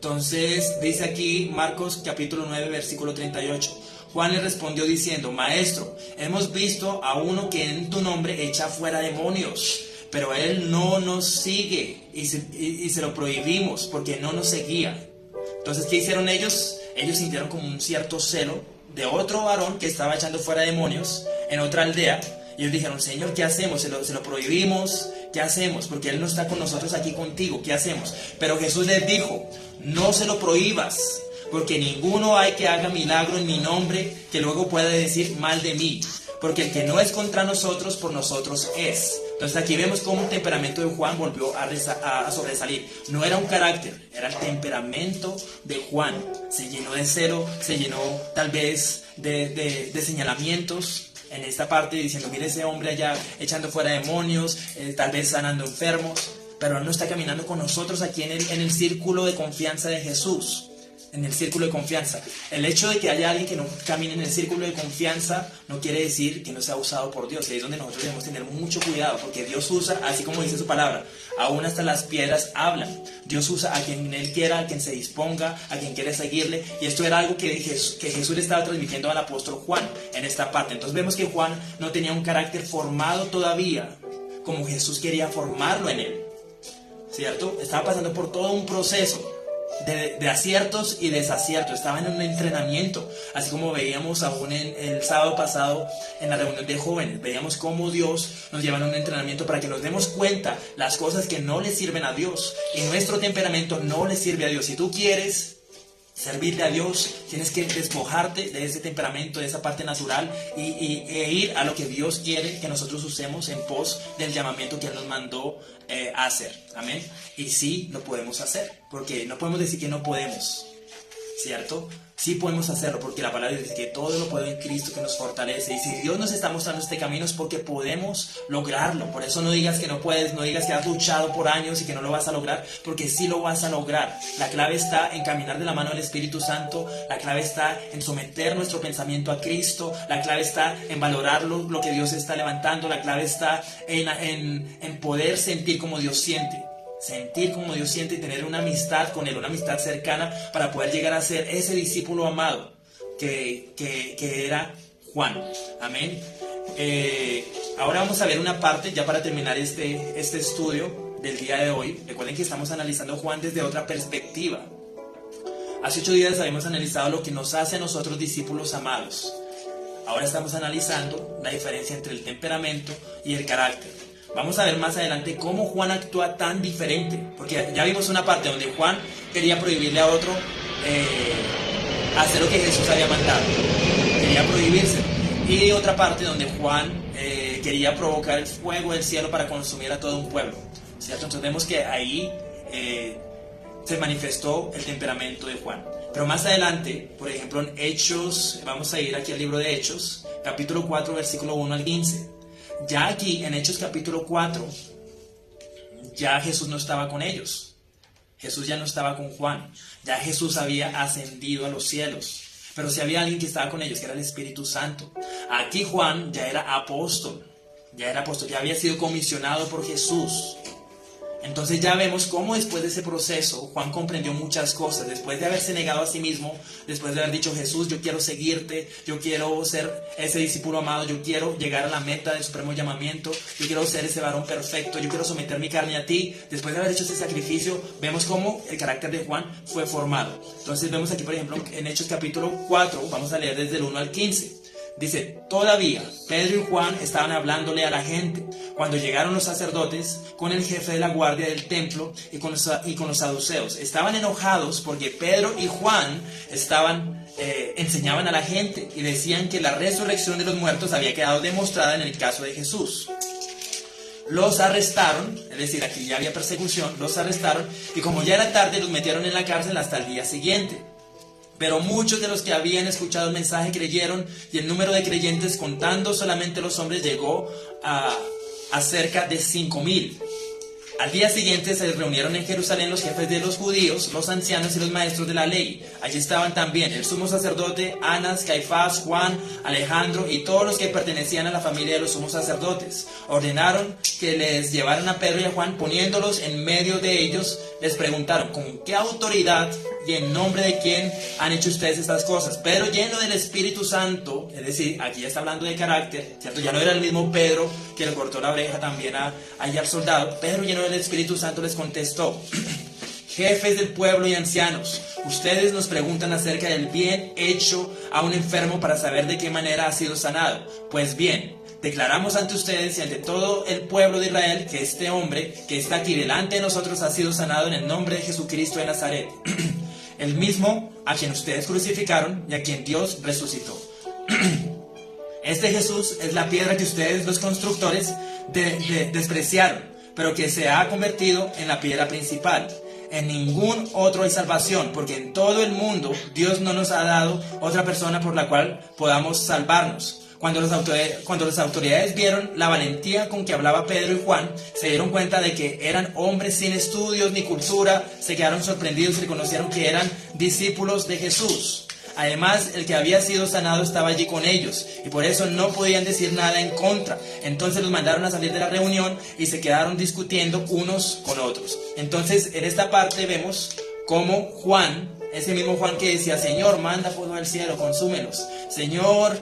Entonces dice aquí Marcos capítulo 9 versículo 38. Juan le respondió diciendo: Maestro, hemos visto a uno que en tu nombre echa fuera demonios, pero él no nos sigue y se lo prohibimos porque no nos seguía. Entonces, ¿qué hicieron ellos? Ellos sintieron como un cierto celo de otro varón que estaba echando fuera demonios en otra aldea. Y ellos dijeron: Señor, ¿qué hacemos? ¿Se lo prohibimos? ¿Qué hacemos? Porque Él no está con nosotros aquí contigo. ¿Qué hacemos? Pero Jesús les dijo: no se lo prohíbas, porque ninguno hay que haga milagro en mi nombre que luego pueda decir mal de mí. Porque el que no es contra nosotros, por nosotros es. Entonces aquí vemos cómo el temperamento de Juan volvió a sobresalir. No era un carácter, era el temperamento de Juan. Se llenó de celo, se llenó tal vez de señalamientos en esta parte, diciendo: mire ese hombre allá echando fuera demonios, tal vez sanando enfermos. Pero Él no está caminando con nosotros aquí en el círculo de confianza de Jesús. En el círculo de confianza. El hecho de que haya alguien que no camine en el círculo de confianza no quiere decir que no sea usado por Dios. Y ahí es donde nosotros debemos tener mucho cuidado, porque Dios usa, así como dice su palabra, aún hasta las piedras hablan. Dios usa a quien Él quiera, a quien se disponga, a quien quiere seguirle. Y esto era algo que Jesús le estaba transmitiendo al apóstol Juan en esta parte. Entonces vemos que Juan no tenía un carácter formado todavía como Jesús quería formarlo en él, ¿cierto? Estaba pasando por todo un proceso de aciertos y desaciertos. Estaba en un entrenamiento, así como veíamos aún el sábado pasado en la reunión de jóvenes. Veíamos cómo Dios nos lleva en un entrenamiento para que nos demos cuenta las cosas que no le sirven a Dios, y nuestro temperamento no le sirve a Dios. Si tú quieres servirle a Dios, tienes que despojarte de ese temperamento, de esa parte natural, e ir a lo que Dios quiere que nosotros usemos en pos del llamamiento que Él nos mandó a hacer. Amén. Y sí lo podemos hacer, porque no podemos decir que no podemos, ¿cierto? Sí podemos hacerlo, porque la palabra dice que todo lo puedo en Cristo que nos fortalece. Y si Dios nos está mostrando este camino es porque podemos lograrlo. Por eso no digas que no puedes, no digas que has luchado por años y que no lo vas a lograr, porque sí lo vas a lograr. La clave está en caminar de la mano del Espíritu Santo. La clave está en someter nuestro pensamiento a Cristo. La clave está en valorar lo que Dios está levantando. La clave está en poder sentir como Dios siente. Sentir como Dios siente y tener una amistad con Él, una amistad cercana, para poder llegar a ser ese discípulo amado que era Juan. Amén. Ahora vamos a ver una parte, ya para terminar este estudio del día de hoy. Recuerden que estamos analizando Juan desde otra perspectiva. Hace 8 días habíamos analizado lo que nos hace a nosotros discípulos amados. Ahora estamos analizando la diferencia entre el temperamento y el carácter. Vamos a ver más adelante cómo Juan actúa tan diferente, porque ya vimos una parte donde Juan quería prohibirle a otro hacer lo que Jesús había mandado, quería prohibirse, y otra parte donde Juan quería provocar el fuego del cielo para consumir a todo un pueblo, ¿cierto? Entonces vemos que ahí se manifestó el temperamento de Juan. Pero más adelante, por ejemplo en Hechos, vamos a ir aquí al libro de Hechos, capítulo 4, versículo 1 al 15. Ya aquí en Hechos capítulo 4, ya Jesús no estaba con ellos. Jesús ya no estaba con Juan. Ya Jesús había ascendido a los cielos. Pero sí había alguien que estaba con ellos, que era el Espíritu Santo. Aquí Juan ya era apóstol. Ya había sido comisionado por Jesús. Entonces ya vemos cómo después de ese proceso Juan comprendió muchas cosas. Después de haberse negado a sí mismo, después de haber dicho: Jesús, yo quiero seguirte, yo quiero ser ese discípulo amado, yo quiero llegar a la meta del supremo llamamiento, yo quiero ser ese varón perfecto, yo quiero someter mi carne a ti. Después de haber hecho ese sacrificio, vemos cómo el carácter de Juan fue formado. Entonces vemos aquí, por ejemplo, en Hechos capítulo 4, vamos a leer desde el 1 al 15. Dice: todavía Pedro y Juan estaban hablándole a la gente cuando llegaron los sacerdotes con el jefe de la guardia del templo y con los saduceos. Estaban enojados porque Pedro y Juan enseñaban a la gente y decían que la resurrección de los muertos había quedado demostrada en el caso de Jesús. Los arrestaron, es decir, aquí ya había persecución, los arrestaron, y como ya era tarde los metieron en la cárcel hasta el día siguiente. Pero muchos de los que habían escuchado el mensaje creyeron, y el número de creyentes, contando solamente los hombres, llegó a cerca de 5,000. Al día siguiente se reunieron en Jerusalén los jefes de los judíos, los ancianos y los maestros de la ley. Allí estaban también el sumo sacerdote Anás, Caifás, Juan, Alejandro y todos los que pertenecían a la familia de los sumos sacerdotes. Ordenaron que les llevaran a Pedro y a Juan, poniéndolos en medio de ellos, les preguntaron: ¿con qué autoridad y en nombre de quién han hecho ustedes estas cosas? Pedro, lleno del Espíritu Santo, es decir, aquí ya está hablando de carácter, ¿cierto? Ya no era el mismo Pedro que le cortó la oreja también allá al soldado. Pedro, lleno del Espíritu Santo, les contestó: jefes del pueblo y ancianos, ustedes nos preguntan acerca del bien hecho a un enfermo para saber de qué manera ha sido sanado. Pues bien, declaramos ante ustedes y ante todo el pueblo de Israel que este hombre que está aquí delante de nosotros ha sido sanado en el nombre de Jesucristo de Nazaret, el mismo a quien ustedes crucificaron y a quien Dios resucitó. Este Jesús es la piedra que ustedes, los constructores, despreciaron, pero que se ha convertido en la piedra principal. En ningún otro hay salvación, porque en todo el mundo Dios no nos ha dado otra persona por la cual podamos salvarnos. Cuando las autoridades vieron la valentía con que hablaba Pedro y Juan, se dieron cuenta de que eran hombres sin estudios ni cultura, se quedaron sorprendidos y reconocieron que eran discípulos de Jesús. Además, el que había sido sanado estaba allí con ellos, y por eso no podían decir nada en contra. Entonces los mandaron a salir de la reunión y se quedaron discutiendo unos con otros. Entonces, en esta parte vemos cómo Juan, ese mismo Juan que decía: Señor, manda fuego del cielo, consúmelos. Señor,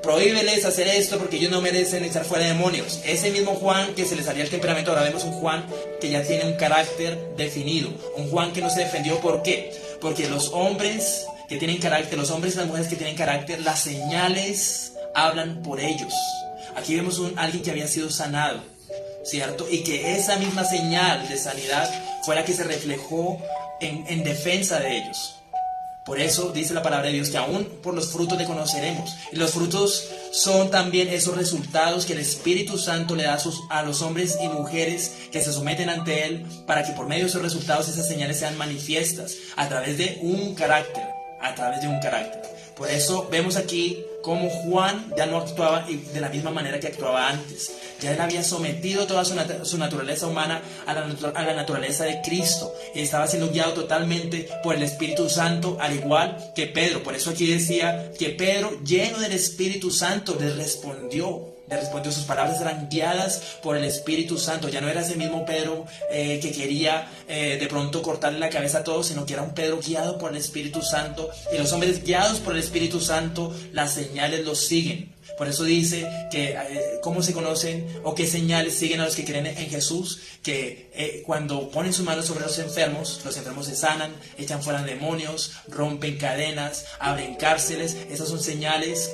prohíbeles hacer esto porque ellos no merecen echar fuera demonios. Ese mismo Juan que se le salía el temperamento, ahora vemos un Juan que ya tiene un carácter definido. Un Juan que no se defendió. ¿Por qué? Porque los hombres que tienen carácter, los hombres y las mujeres que tienen carácter, las señales hablan por ellos. Aquí vemos alguien que había sido sanado, ¿cierto? Y que esa misma señal de sanidad fue la que se reflejó en defensa de ellos. Por eso dice la palabra de Dios que aún por los frutos le conoceremos. Y los frutos son también esos resultados que el Espíritu Santo le da a los hombres y mujeres que se someten ante Él, para que por medio de esos resultados esas señales sean manifiestas a través de un carácter. Por eso vemos aquí cómo Juan ya no actuaba de la misma manera que actuaba antes. Ya él había sometido toda su naturaleza humana a la naturaleza de Cristo, y estaba siendo guiado totalmente por el Espíritu Santo, al igual que Pedro. Por eso aquí decía que Pedro, lleno del Espíritu Santo, le respondió. Sus palabras eran guiadas por el Espíritu Santo. Ya no era ese mismo Pedro que quería de pronto cortarle la cabeza a todos, sino que era un Pedro guiado por el Espíritu Santo. Y los hombres guiados por el Espíritu Santo, las señales los siguen. Por eso dice que cómo se conocen o qué señales siguen a los que creen en Jesús, que cuando ponen sus manos sobre los enfermos se sanan, echan fuera demonios, rompen cadenas, abren cárceles. Esas son señales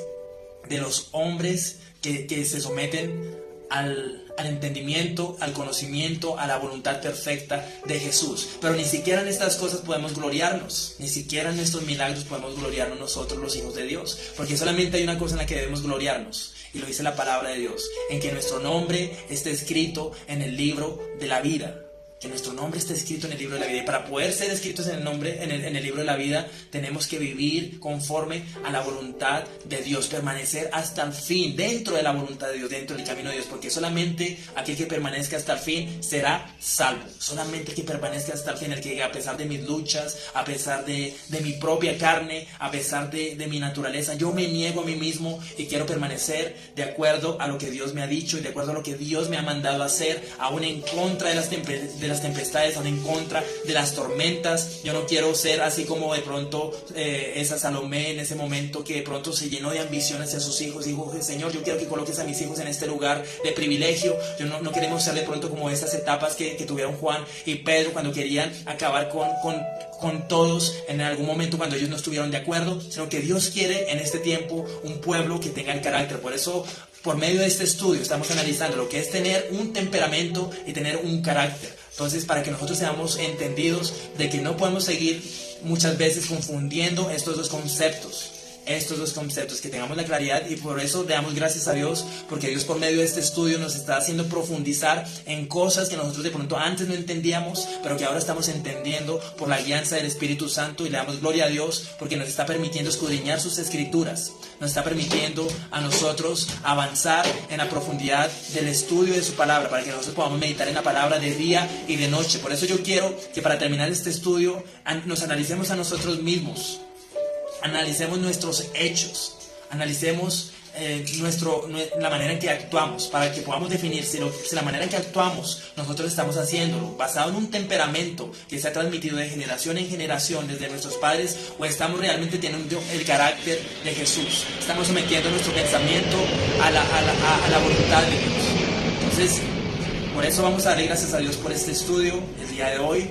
de los hombres que se someten al entendimiento, al conocimiento, a la voluntad perfecta de Jesús. Pero ni siquiera en estas cosas podemos gloriarnos, ni siquiera en estos milagros podemos gloriarnos nosotros, los hijos de Dios, porque solamente hay una cosa en la que debemos gloriarnos, y lo dice la palabra de Dios: en que nuestro nombre esté escrito en el libro de la vida. Que nuestro nombre esté escrito en el libro de la vida. Y para poder ser escritos en el libro de la vida, tenemos que vivir conforme a la voluntad de Dios, permanecer hasta el fin dentro de la voluntad de Dios, dentro del camino de Dios, porque solamente aquel que permanezca hasta el fin será salvo. Solamente el que permanezca hasta el fin, el que a pesar de mis luchas, a pesar de mi propia carne, a pesar de mi naturaleza, yo me niego a mí mismo y quiero permanecer de acuerdo a lo que Dios me ha dicho y de acuerdo a lo que Dios me ha mandado a hacer, aún en contra de las tempestades, aún en contra de las tormentas. Yo no quiero ser así como de pronto esa Salomé en ese momento, que de pronto se llenó de ambición hacia sus hijos. Dijo: Señor, yo quiero que coloques a mis hijos en este lugar de privilegio. Yo no queremos ser de pronto como esas etapas que tuvieron Juan y Pedro cuando querían acabar con todos en algún momento cuando ellos no estuvieron de acuerdo, sino que Dios quiere en este tiempo un pueblo que tenga el carácter. Por eso, por medio de este estudio estamos analizando lo que es tener un temperamento y tener un carácter. Entonces, para que nosotros seamos entendidos de que no podemos seguir muchas veces confundiendo estos dos conceptos, que tengamos la claridad, y por eso le damos gracias a Dios, porque Dios por medio de este estudio nos está haciendo profundizar en cosas que nosotros de pronto antes no entendíamos, pero que ahora estamos entendiendo por la guianza del Espíritu Santo, y le damos gloria a Dios porque nos está permitiendo escudriñar sus escrituras, nos está permitiendo a nosotros avanzar en la profundidad del estudio de su palabra, para que nosotros podamos meditar en la palabra de día y de noche. Por eso yo quiero que para terminar este estudio nos analicemos a nosotros mismos. Analicemos nuestros hechos, analicemos la manera en que actuamos, para que podamos definir si la manera en que actuamos nosotros estamos haciéndolo basado en un temperamento que se ha transmitido de generación en generación desde nuestros padres, o estamos realmente teniendo el carácter de Jesús, estamos sometiendo nuestro pensamiento a la voluntad de Dios. Entonces, por eso vamos a darle gracias a Dios por este estudio el día de hoy.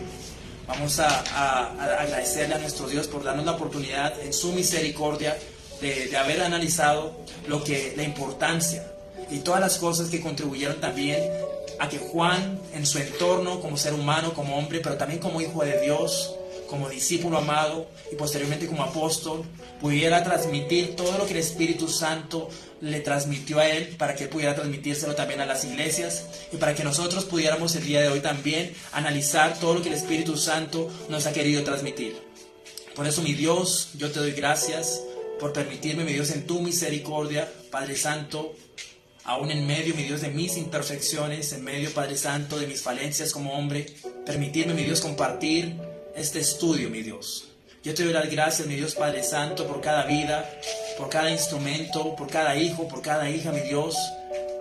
Vamos a agradecerle a nuestro Dios por darnos la oportunidad en su misericordia de haber analizado la importancia y todas las cosas que contribuyeron también a que Juan, en su entorno como ser humano, como hombre, pero también como hijo de Dios, como discípulo amado y posteriormente como apóstol, pudiera transmitir todo lo que el Espíritu Santo le transmitió a él, para que él pudiera transmitírselo también a las iglesias, y para que nosotros pudiéramos el día de hoy también analizar todo lo que el Espíritu Santo nos ha querido transmitir. Por eso, mi Dios, yo te doy gracias por permitirme, mi Dios, en tu misericordia, Padre Santo, aún en medio, mi Dios, de mis imperfecciones, en medio, Padre Santo, de mis falencias como hombre, permitirme, mi Dios, compartir este estudio, mi Dios. Yo te doy las gracias, mi Dios, Padre Santo, por cada vida, por cada instrumento, por cada hijo, por cada hija, mi Dios,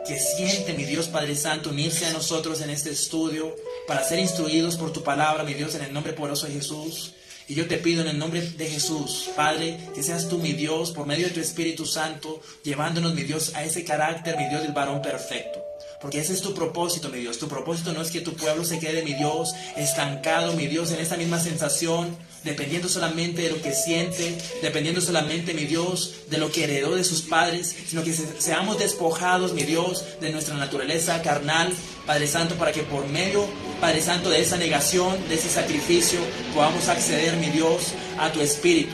que siente, mi Dios, Padre Santo, unirse a nosotros en este estudio para ser instruidos por tu palabra, mi Dios, en el nombre poderoso de Jesús. Y yo te pido en el nombre de Jesús, Padre, que seas tú, mi Dios, por medio de tu Espíritu Santo, llevándonos, mi Dios, a ese carácter, mi Dios, del varón perfecto. Porque ese es tu propósito, mi Dios. Tu propósito no es que tu pueblo se quede, mi Dios, estancado, mi Dios, en esta misma sensación, dependiendo solamente de lo que siente, dependiendo solamente, mi Dios, de lo que heredó de sus padres, sino que seamos despojados, mi Dios, de nuestra naturaleza carnal, Padre Santo, para que por medio, Padre Santo, de esa negación, de ese sacrificio, podamos acceder, mi Dios, a tu Espíritu.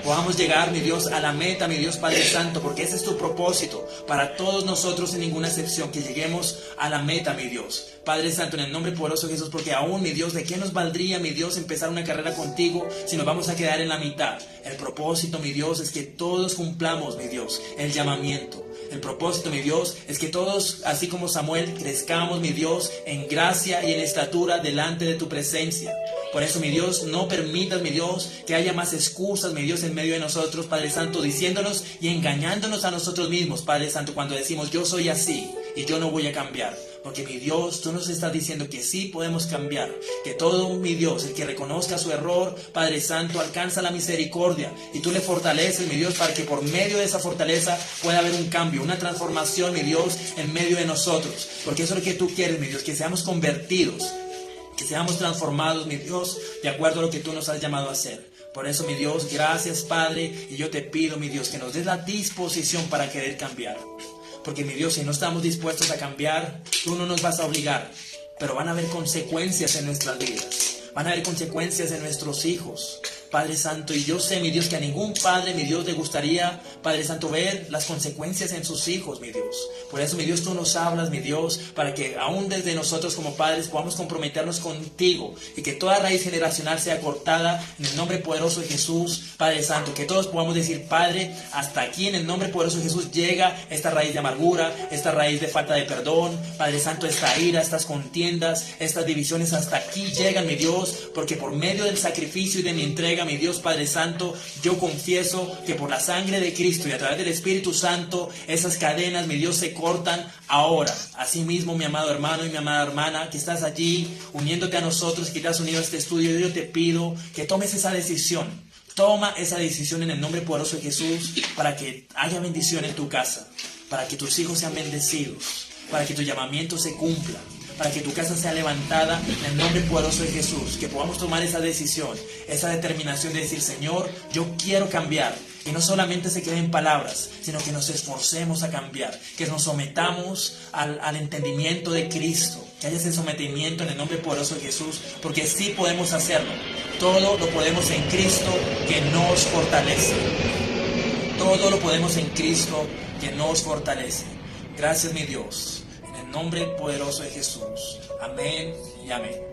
Podamos llegar, mi Dios, a la meta, mi Dios Padre Santo, porque ese es tu propósito para todos nosotros, sin ninguna excepción, que lleguemos a la meta, mi Dios. Padre Santo, en el nombre poderoso de Jesús, porque aún, mi Dios, ¿de qué nos valdría, mi Dios, empezar una carrera contigo si nos vamos a quedar en la mitad? El propósito, mi Dios, es que todos cumplamos, mi Dios, el llamamiento. El propósito, mi Dios, es que todos, así como Samuel, crezcamos, mi Dios, en gracia y en estatura delante de tu presencia. Por eso, mi Dios, no permitas, mi Dios, que haya más excusas, mi Dios, en medio de nosotros, Padre Santo, diciéndonos y engañándonos a nosotros mismos, Padre Santo, cuando decimos yo soy así y yo no voy a cambiar. Porque, mi Dios, tú nos estás diciendo que sí podemos cambiar, que todo, mi Dios, el que reconozca su error, Padre Santo, alcanza la misericordia, y tú le fortaleces, mi Dios, para que por medio de esa fortaleza pueda haber un cambio, una transformación, mi Dios, en medio de nosotros. Porque eso es lo que tú quieres, mi Dios, que seamos convertidos, que seamos transformados, mi Dios, de acuerdo a lo que tú nos has llamado a hacer. Por eso, mi Dios, gracias, Padre, y yo te pido, mi Dios, que nos des la disposición para querer cambiar. Porque, mi Dios, si no estamos dispuestos a cambiar, tú no nos vas a obligar, pero van a haber consecuencias en nuestras vidas, van a haber consecuencias en nuestros hijos, Padre Santo. Y yo sé, mi Dios, que a ningún padre, mi Dios, le gustaría, Padre Santo, ver las consecuencias en sus hijos, mi Dios. Por eso, mi Dios, tú nos hablas, mi Dios, para que aún desde nosotros como padres podamos comprometernos contigo y que toda raíz generacional sea cortada en el nombre poderoso de Jesús, Padre Santo. Que todos podamos decir, Padre, hasta aquí en el nombre poderoso de Jesús llega esta raíz de amargura, esta raíz de falta de perdón, Padre Santo, esta ira, estas contiendas, estas divisiones, hasta aquí llegan, mi Dios, porque por medio del sacrificio y de mi entrega, mi Dios, Padre Santo, yo confieso que por la sangre de Cristo y a través del Espíritu Santo, esas cadenas, mi Dios, se cortan ahora. Asimismo, mi amado hermano y mi amada hermana, que estás allí uniéndote a nosotros, que te has unido a este estudio, yo te pido que tomes esa decisión. Toma esa decisión en el nombre poderoso de Jesús, para que haya bendición en tu casa, para que tus hijos sean bendecidos, para que tu llamamiento se cumpla, para que tu casa sea levantada en el nombre poderoso de Jesús. Que podamos tomar esa decisión, esa determinación de decir, Señor, yo quiero cambiar. Y no solamente se quede en palabras, sino que nos esforcemos a cambiar, que nos sometamos al entendimiento de Cristo, que haya ese sometimiento en el nombre poderoso de Jesús, porque sí podemos hacerlo. Todo lo podemos en Cristo que nos fortalece. Todo lo podemos en Cristo que nos fortalece. Gracias, mi Dios. En el nombre poderoso de Jesús. Amén y amén.